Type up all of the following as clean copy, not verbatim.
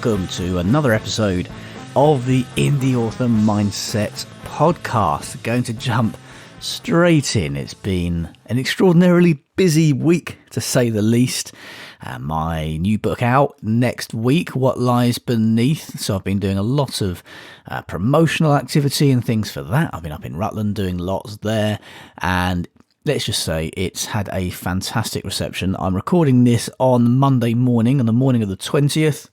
welcome to another episode of the Indie Author Mindset podcast. Going to jump straight in. It's been an extraordinarily busy week, to say the least. My new book out next week, What Lies Beneath. So I've been doing a lot of promotional activity and things for that. I've been up in Rutland doing lots there, and let's just say it's had a fantastic reception. I'm recording this on Monday morning, on the morning of the 20th.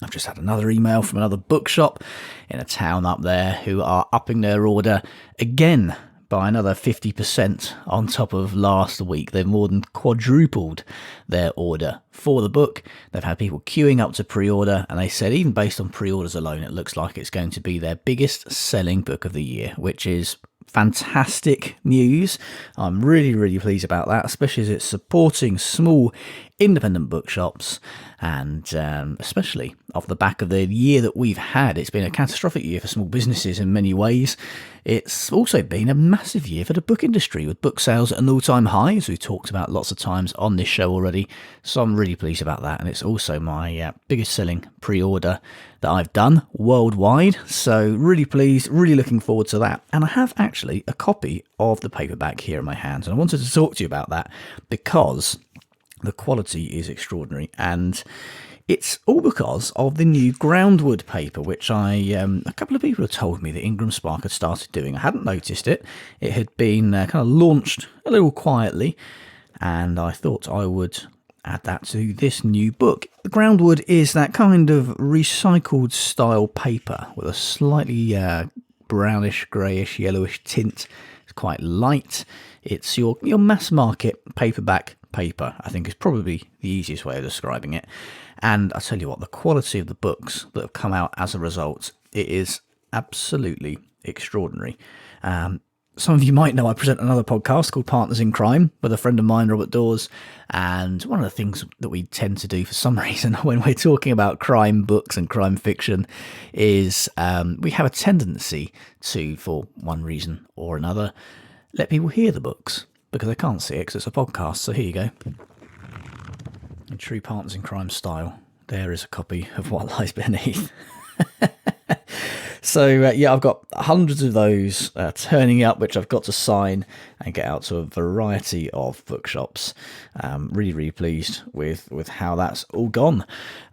I've just had another email from another bookshop in a town up there who are upping their order again by another 50% on top of last week. They've more than quadrupled their order for the book. They've had people queuing up to pre-order, and they said even based on pre-orders alone, it looks like it's going to be their biggest selling book of the year, which is fantastic news. I'm really pleased about that, especially as it's supporting small independent bookshops, and especially off the back of the year that we've had. It's been a catastrophic year for small businesses in many ways. It's also been a massive year for the book industry, with book sales at an all-time high, as we've talked about lots of times on this show already. So I'm really pleased about that, and it's also my biggest selling pre-order that I've done worldwide. So really pleased, really looking forward to that. And I have actually a copy of the paperback here in my hands, and I wanted to talk to you about that because the quality is extraordinary, and it's all because of the new groundwood paper, which a couple of people have told me that IngramSpark had started doing. I hadn't noticed it. It had been kind of launched a little quietly, and I thought I would add that to this new book. The groundwood is that kind of recycled style paper with a slightly brownish, greyish, yellowish tint. It's quite light. It's your mass market paperback paper, I think, is probably the easiest way of describing it. And I tell you what, the quality of the books that have come out as a result, it is absolutely extraordinary. Some of you might know I present another podcast called Partners in Crime with a friend of mine, Robert Dawes, and one of the things that we tend to do for some reason when we're talking about crime books and crime fiction is we have a tendency to, for one reason or another, let people hear the books, because they can't see it because it's a podcast. So here you go. In true Partners in Crime style, there is a copy of What Lies Beneath. So I've got hundreds of those turning up, which I've got to sign and get out to a variety of bookshops. Really pleased with how that's all gone.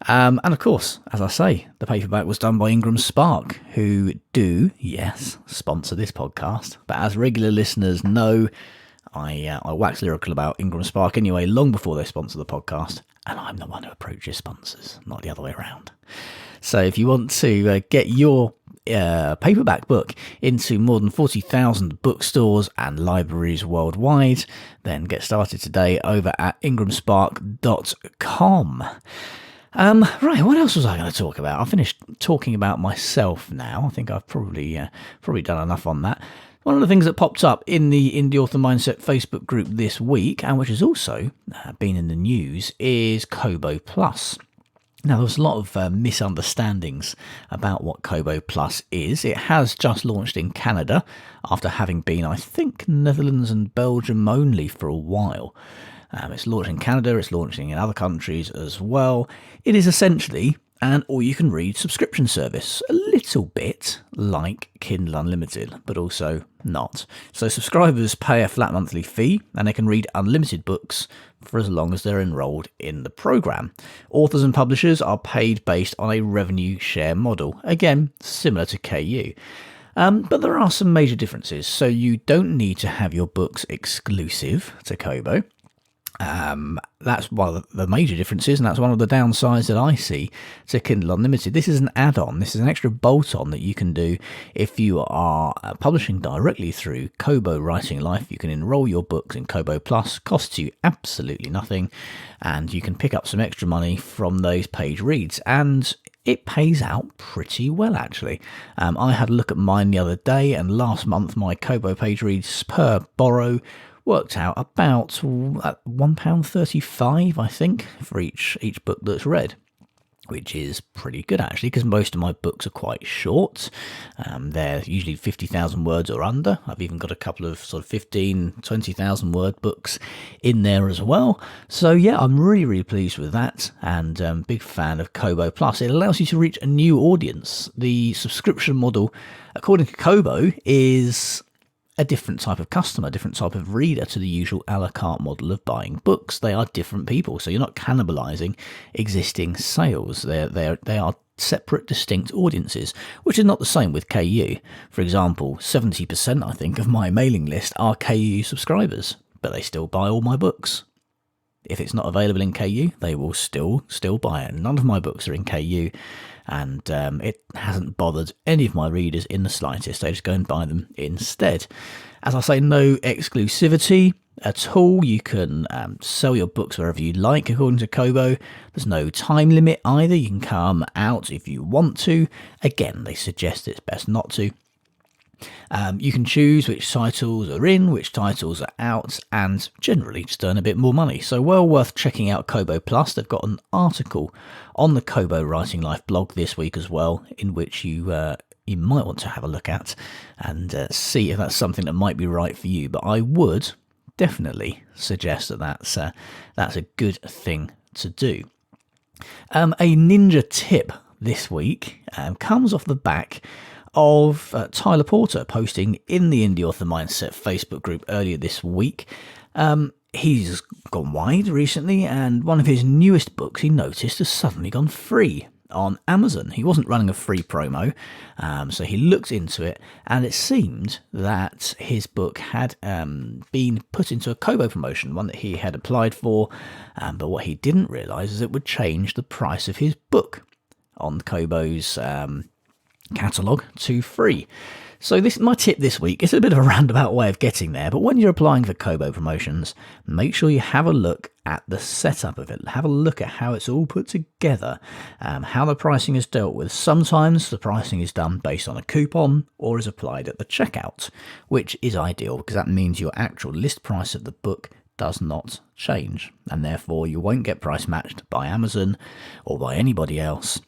And of course, as I say, the paperback was done by IngramSpark, who do, yes, sponsor this podcast. But as regular listeners know, I wax lyrical about IngramSpark anyway, long before they sponsor the podcast, and I'm the one who approaches sponsors, not the other way around. So if you want to get your paperback book into more than 40,000 bookstores and libraries worldwide, then get started today over at IngramSpark.com. Right, what else was I going to talk about? I finished talking about myself now. I think I've probably done enough on that. One of the things that popped up in the Indie Author Mindset Facebook group this week, and which has also been in the news, is Kobo Plus. Now, there was a lot of misunderstandings about what Kobo Plus is. It has just launched in Canada after having been, I think, Netherlands and Belgium only for a while. It's launched in Canada, it's launching in other countries as well. It is essentially an all-you-can-read subscription service, a little bit like Kindle Unlimited, but also not. So subscribers pay a flat monthly fee, and they can read unlimited books for as long as they're enrolled in the program. Authors and publishers are paid based on a revenue share model, again, similar to KU. But there are some major differences. So you don't need to have your books exclusive to Kobo. That's one of the major differences, and that's one of the downsides that I see to Kindle Unlimited. This is an add-on. This is an extra bolt-on that you can do if you are publishing directly through Kobo Writing Life. You can enroll your books in Kobo Plus, costs you absolutely nothing, and you can pick up some extra money from those page reads, and it pays out pretty well, actually. I had a look at mine the other day, and last month my Kobo page reads per borrow worked out about £1.35, I think, for each book that's read, which is pretty good actually, because most of my books are quite short. They're usually 50,000 words or under. I've even got a couple of sort of 15, 20,000 word books in there as well. So yeah, I'm really, really pleased with that, and big fan of Kobo Plus. It allows you to reach a new audience. The subscription model, according to Kobo, is a different type of customer, different type of reader to the usual a la carte model of buying books. They are different people, so you're not cannibalizing existing sales. They are separate, distinct audiences, which is not the same with KU. For example, 70% I think of my mailing list are KU subscribers, but they still buy all my books. If it's not available in KU, they will still buy it. None of my books are in KU, and it hasn't bothered any of my readers in the slightest. They just go and buy them instead. As I say, no exclusivity at all. You can sell your books wherever you like, according to Kobo. There's no time limit either. You can come out if you want to. Again, they suggest it's best not to. You can choose which titles are in, which titles are out, and generally just earn a bit more money. So well worth checking out Kobo Plus. They've got an article on the Kobo Writing Life blog this week as well, in which you might want to have a look at and see if that's something that might be right for you. But I would definitely suggest that that's a good thing to do. A ninja tip this week comes off the back of Tyler Porter posting in the Indie Author Mindset Facebook group earlier this week. He's gone wide recently, and one of his newest books he noticed has suddenly gone free on Amazon. He wasn't running a free promo, so he looked into it, and it seemed that his book had been put into a Kobo promotion, one that he had applied for, but what he didn't realise is it would change the price of his book on Kobo's catalogue to free. So my tip this week is a bit of a roundabout way of getting there, but when you're applying for Kobo promotions, make sure you have a look at the setup of it. Have a look at how it's all put together, how the pricing is dealt with. Sometimes the pricing is done based on a coupon or is applied at the checkout, which is ideal because that means your actual list price of the book does not change, and therefore you won't get price matched by Amazon or by anybody else.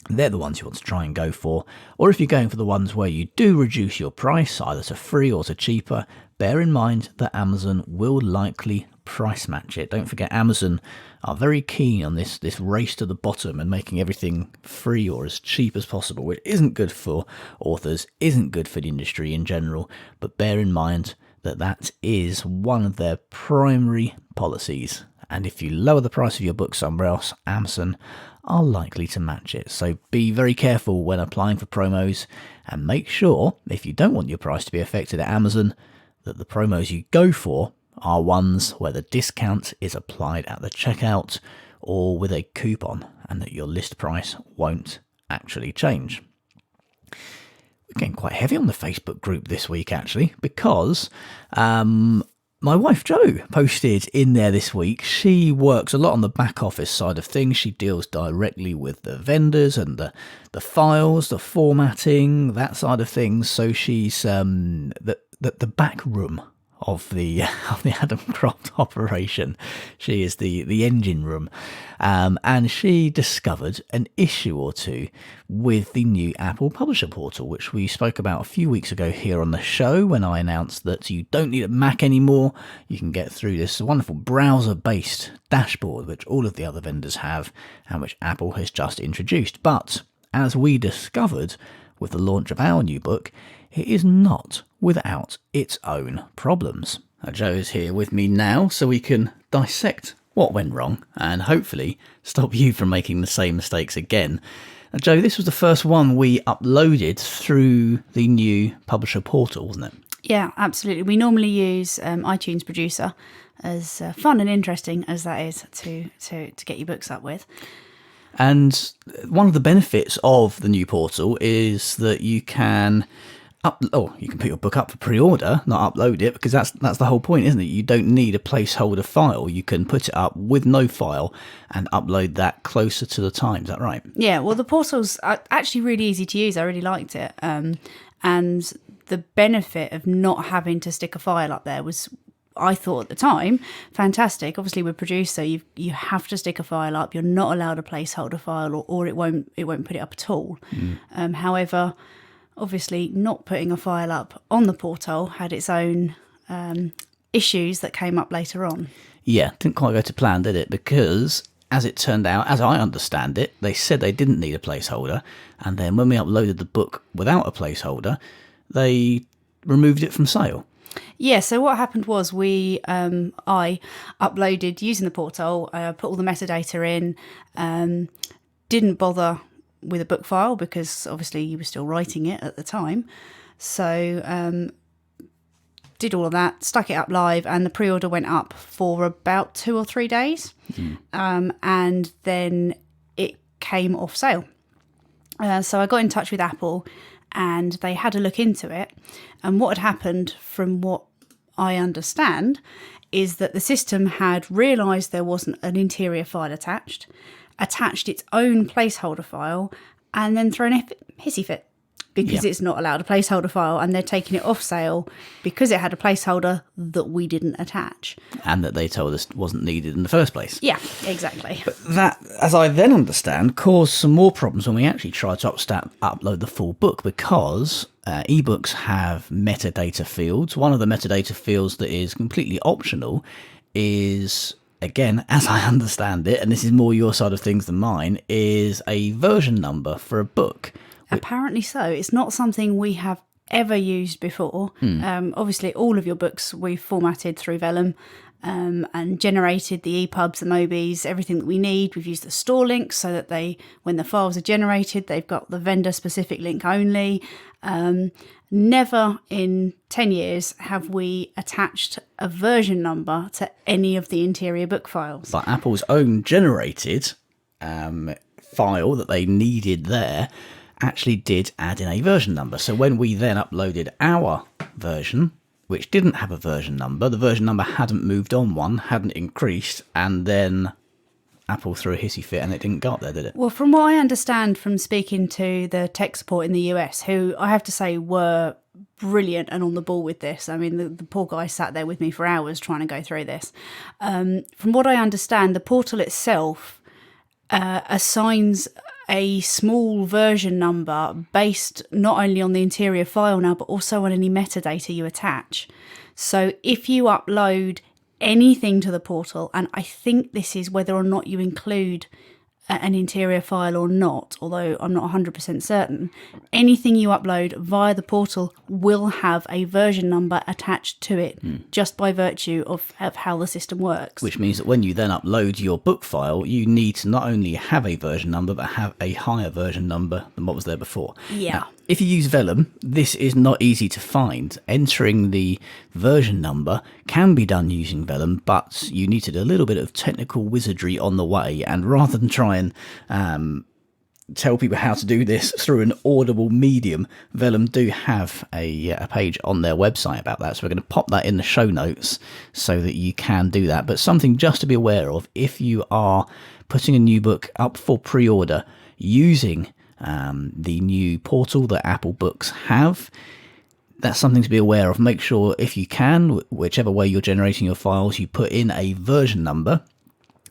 They're the ones you want to try and go for. Or if you're going for the ones where you do reduce your price, either to free or to cheaper, bear in mind that Amazon will likely price match it. Don't forget, Amazon are very keen on this race to the bottom and making everything free or as cheap as possible, which isn't good for authors, isn't good for the industry in general, but bear in mind that that is one of their primary policies. And if you lower the price of your book somewhere else, Amazon are likely to match it. So be very careful when applying for promos, and make sure, if you don't want your price to be affected at Amazon, that the promos you go for are ones where the discount is applied at the checkout or with a coupon, and that your list price won't actually change. We're getting quite heavy on the Facebook group this week, actually, because my wife Jo posted in there this week. She works a lot on the back office side of things. She deals directly with the vendors and the files, the formatting, that side of things. So she's the back room of the Adam Croft operation. She is the engine room, and she discovered an issue or two with the new Apple Publisher Portal, which we spoke about a few weeks ago here on the show when I announced that you don't need a Mac anymore. You can get through this wonderful browser-based dashboard, which all of the other vendors have and which Apple has just introduced. But as we discovered with the launch of our new book, it is not without its own problems. Now, Jo is here with me now so we can dissect what went wrong and hopefully stop you from making the same mistakes again. Now, Jo, this was the first one we uploaded through the new publisher portal, wasn't it? Yeah, absolutely. We normally use iTunes Producer, as fun and interesting as that is to get your books up with. And one of the benefits of the new portal is that you can you can put your book up for pre-order, not upload it, because that's the whole point, isn't it? You don't need a placeholder file. You can put it up with no file and upload that closer to the time. Is that right? Yeah, well, the portal's actually really easy to use. I really liked it. And the benefit of not having to stick a file up there was I thought at the time, fantastic. Obviously, with Producer, you have to stick a file up. You're not allowed a placeholder file, or it won't put it up at all. However, obviously, not putting a file up on the portal had its own issues that came up later on. Yeah, didn't quite go to plan, did it? Because as it turned out, as I understand it, they said they didn't need a placeholder, and then when we uploaded the book without a placeholder, they removed it from sale. Yeah, so what happened was I uploaded using the portal, put all the metadata in, didn't bother with a book file because obviously you were still writing it at the time. So did all of that, stuck it up live, and the pre-order went up for about 2 or 3 days. And then it came off sale. So I got in touch with Apple and they had a look into it. And what had happened, from what I understand, is that the system had realised there wasn't an interior file attached its own placeholder file, and then thrown a hissy fit because it's not allowed a placeholder file, and they're taking it off sale because it had a placeholder that we didn't attach. And that they told us wasn't needed in the first place. Yeah, exactly. But that, as I then understand, caused some more problems when we actually tried to upload the full book, because ebooks have metadata fields. One of the metadata fields that is completely optional is, again, as I understand it, and this is more your side of things than mine, is a version number for a book. Apparently so. It's not something we have ever used before. Obviously, all of your books we've formatted through Vellum and generated the EPUBs, the MOBIs, everything that we need. We've used the store links so that when the files are generated, they've got the vendor-specific link only. Never in 10 years have we attached a version number to any of the interior book files. But Apple's own generated file that they needed there actually did add in a version number. So when we then uploaded our version, which didn't have a version number, the version number hadn't moved on one, hadn't increased, and then Apple threw a hissy fit and it didn't go up there, did it? Well, from what I understand from speaking to the tech support in the US, who I have to say were brilliant and on the ball with this. I mean, the poor guy sat there with me for hours trying to go through this. From what I understand, the portal itself assigns a small version number based not only on the interior file now, but also on any metadata you attach. So if you upload anything to the portal, and I think this is whether or not you include an interior file or not, although I'm not 100% certain, anything you upload via the portal will have a version number attached to it, just by virtue of how the system works. Which means that when you then upload your book file, you need to not only have a version number, but have a higher version number than what was there before. Yeah. Now, if you use Vellum, this is not easy to find. Entering the version number can be done using Vellum, but you need to do a little bit of technical wizardry on the way. And rather than try and tell people how to do this through an audible medium, Vellum do have a page on their website about that. So we're going to pop that in the show notes so that you can do that. But something just to be aware of, if you are putting a new book up for pre-order using the new portal that Apple Books have, that's something to be aware of. Make sure, if you can, whichever way you're generating your files, you put in a version number,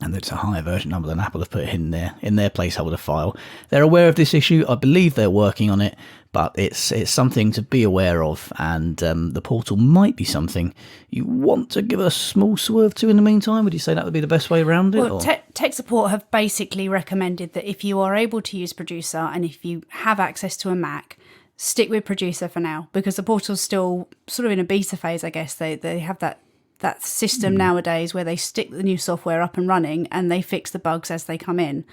and it's a higher version number than Apple have put in their placeholder file. They're aware of this issue. I believe they're working on it, but it's something to be aware of, and the portal might be something you want to give a small swerve to in the meantime. Would you say that would be the best way around it? Well, tech support have basically recommended that if you are able to use Producer and if you have access to a Mac, stick with Producer for now, because the portal's still sort of in a beta phase, I guess. They have that system nowadays where they stick the new software up and running and they fix the bugs as they come in.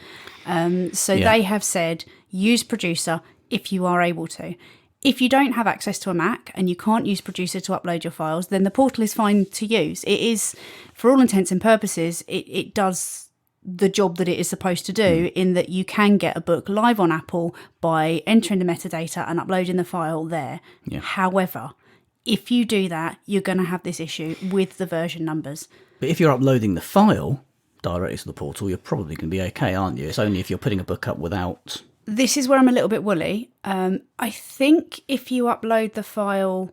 They have said use Producer if you are able to. If you don't have access to a Mac and you can't use Producer to upload your files, then the portal is fine to use. It is, for all intents and purposes, it does the job that it is supposed to do, in that you can get a book live on Apple by entering the metadata and uploading the file there. Yeah. However, if you do that, you're going to have this issue with the version numbers. But if you're uploading the file directly to the portal, you're probably going to be okay, aren't you? It's only if you're putting a book up without... This is where I'm a little bit woolly. I think if you upload the file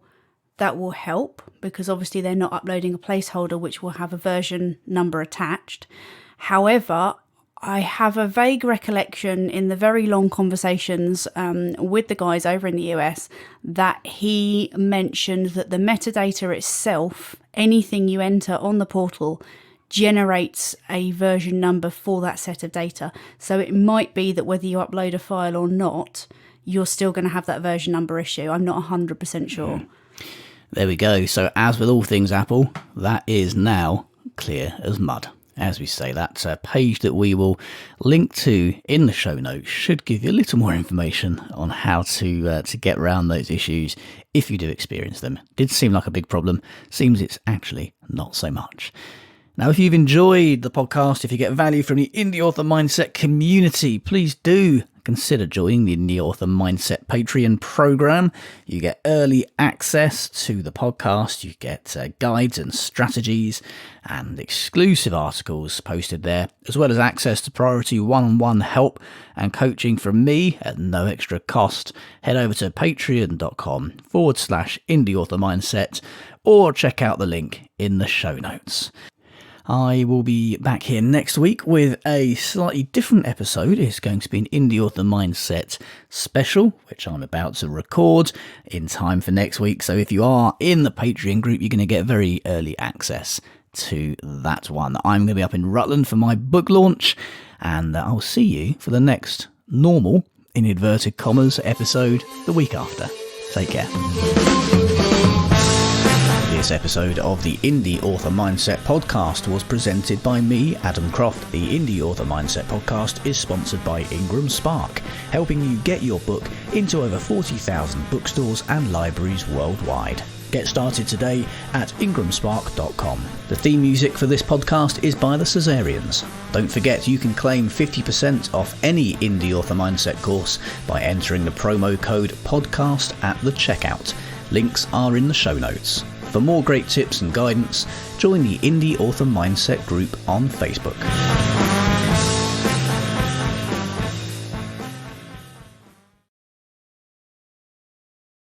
that will help, because obviously they're not uploading a placeholder which will have a version number attached. However, I have a vague recollection in the very long conversations with the guys over in the US that he mentioned that the metadata itself, anything you enter on the portal, generates a version number for that set of data. So it might be that whether you upload a file or not, you're still going to have that version number issue. I'm not 100% sure. There we go. So as with all things Apple, that is now clear as mud. As we say, that page that we will link to in the show notes should give you a little more information on how to get around those issues if you do experience them. Did seem like a big problem. Seems it's actually not so much. Now, if you've enjoyed the podcast, if you get value from the Indie Author Mindset community, please do consider joining the Indie Author Mindset Patreon program. You get early access to the podcast, you get guides and strategies and exclusive articles posted there, as well as access to priority one-on-one help and coaching from me at no extra cost. Head over to patreon.com/Indie Author Mindset or check out the link in the show notes. I will be back here next week with a slightly different episode. It's going to be an Indie Author Mindset special, which I'm about to record in time for next week. So if you are in the Patreon group, you're going to get very early access to that one. I'm going to be up in Rutland for my book launch, and I'll see you for the next normal, in inverted commas, episode the week after. Take care. This episode of the Indie Author Mindset podcast was presented by me, Adam Croft. The Indie Author Mindset podcast is sponsored by IngramSpark, helping you get your book into over 40,000 bookstores and libraries worldwide. Get started today at IngramSpark.com. The theme music for this podcast is by the Caesareans. Don't forget you can claim 50% off any Indie Author Mindset course by entering the promo code podcast at the checkout. Links are in the show notes. For more great tips and guidance, join the Indie Author Mindset group on Facebook.